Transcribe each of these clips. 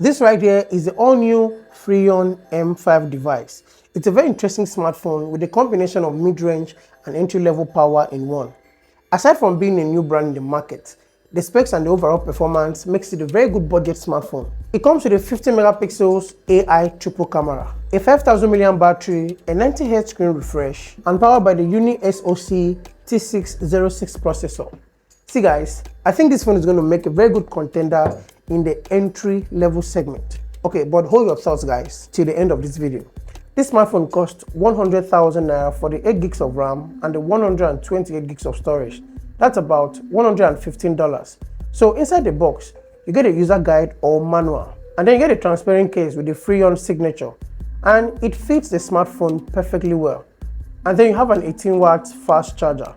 This right here is the all-new Freeyond M5 device. It's a very interesting smartphone with a combination of mid-range and entry-level power in one. Aside from being a new brand in the market, the specs and the overall performance makes it a very good budget smartphone. It comes with a 50 megapixels AI triple camera, a 5000 mAh battery, a 90Hz screen refresh, and powered by the SoC T606 processor. See guys, I think this phone is going to make a very good contender in the entry level segment. Okay, but hold your thoughts guys till the end of this video. This smartphone costs 100,000 naira for the 8 gigs of RAM and the 128 gigs of storage. That's about $115. So inside the box, you get a user guide or manual, and then you get a transparent case with the Freeyond signature, and it fits the smartphone perfectly well. And then you have an 18-watt fast charger,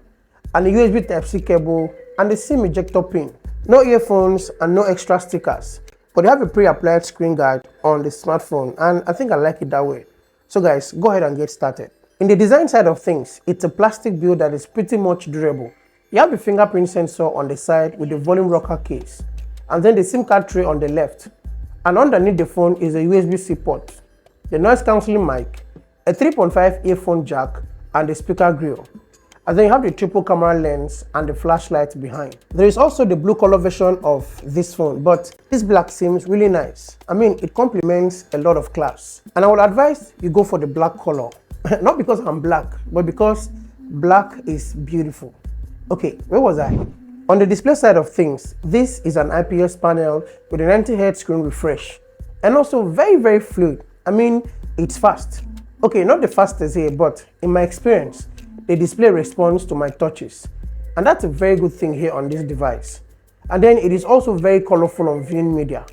and a USB Type-C cable, and a SIM ejector pin. No earphones and no extra stickers, but they have a pre-applied screen guard on the smartphone, and I think I like it that way. So guys, go ahead and get started. In the design side of things, it's a plastic build that is pretty much durable. You have the fingerprint sensor on the side with the volume rocker case, and then the SIM card tray on the left. And underneath the phone is a USB-C port, the noise cancelling mic, a 3.5 earphone jack, and the speaker grill. And then you have the triple camera lens and the flashlight behind. There is also the blue color version of this phone, but this black seems really nice. I mean, it complements a lot of class. And I would advise you go for the black color. Not because I'm black, but because black is beautiful. Okay, where was I? On the display side of things, this is an IPS panel with a 90Hz screen refresh. And also very fluid. I mean, it's fast. Okay, not the fastest here, but in my experience, the display responds to my touches. And that's a very good thing here on this device. And then it is also very colorful on viewing media.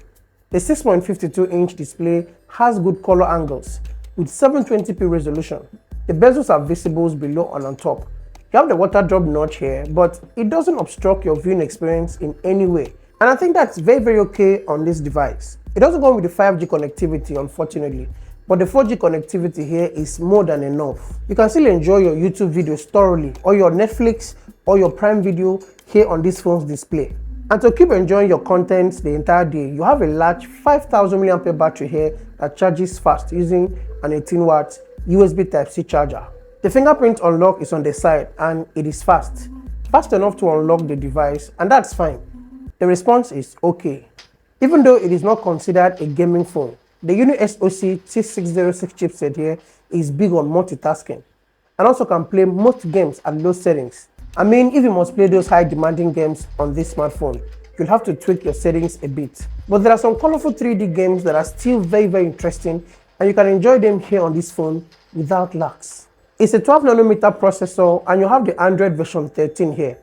The 6.52-inch display has good color angles with 720p resolution. The bezels are visible below and on top. You have the water drop notch here, but it doesn't obstruct your viewing experience in any way. And I think that's very okay on this device. It doesn't go with the 5G connectivity, unfortunately, but the 4G connectivity here is more than enough. You can still enjoy your YouTube videos thoroughly, or your Netflix or your Prime Video here on this phone's display. And to keep enjoying your content the entire day, you have a large 5000 mAh battery here that charges fast using an 18-watt USB Type-C charger. The fingerprint unlock is on the side and it is fast enough to unlock the device, and that's fine. The response is okay. Even though it is not considered a gaming phone, the SoC T606 chipset here is big on multitasking and also can play most games at low settings. I mean, if you must play those high demanding games on this smartphone, you'll have to tweak your settings a bit. But there are some colorful 3D games that are still very interesting, and you can enjoy them here on this phone without lags. It's a 12nm processor, and you have the Android version 13 here,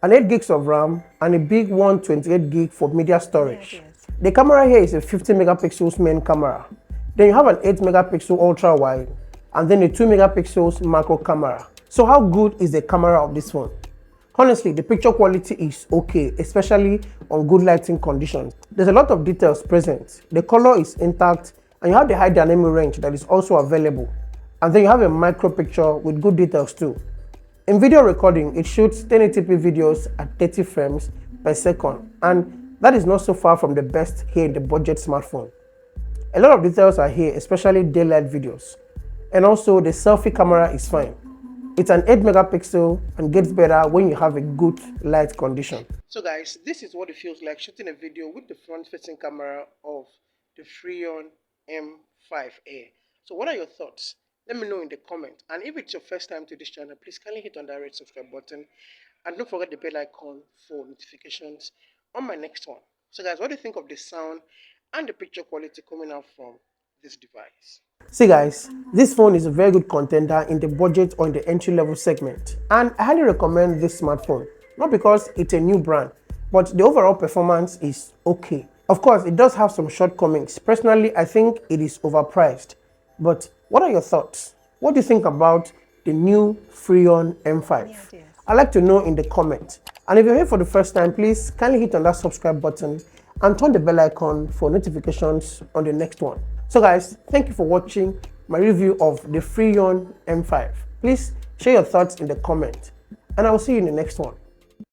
an 8 gigs of RAM, and a big 128 gig for media storage. The camera here is a 50 megapixels main camera. Then you have an 8 megapixel ultra wide, and then a 2 megapixels macro camera. So how good is the camera of this phone? Honestly, the picture quality is okay, especially on good lighting conditions. There's a lot of details present. The color is intact, and you have the high dynamic range that is also available. And then you have a micro picture with good details too. In video recording, it shoots 1080p videos at 30 frames per second, and that is not so far from the best here in the budget smartphone. A lot of details are here, especially daylight videos. And also the selfie camera is fine. It's an 8 megapixel and gets better when you have a good light condition. So guys, this is what it feels like shooting a video with the front-facing camera of the Freeyond M5A. So what are your thoughts? Let me know in the comment. And if it's your first time to this channel, please kindly hit on that red subscribe button. And don't forget the bell icon for notifications on my next one. So guys, what do you think of the sound and the picture quality coming out from this device? See guys, this phone is a very good contender in the budget or in the entry-level segment. And I highly recommend this smartphone. Not because it's a new brand, but the overall performance is okay. Of course, it does have some shortcomings. Personally, I think it is overpriced. But what are your thoughts? What do you think about the new Freeyond M5? I'd like to know in the comments. And if you're here for the first time, please kindly hit on that subscribe button and turn the bell icon for notifications on the next one. So guys, thank you for watching my review of the Freeyond M5. Please share your thoughts in the comment, and I will see you in the next one.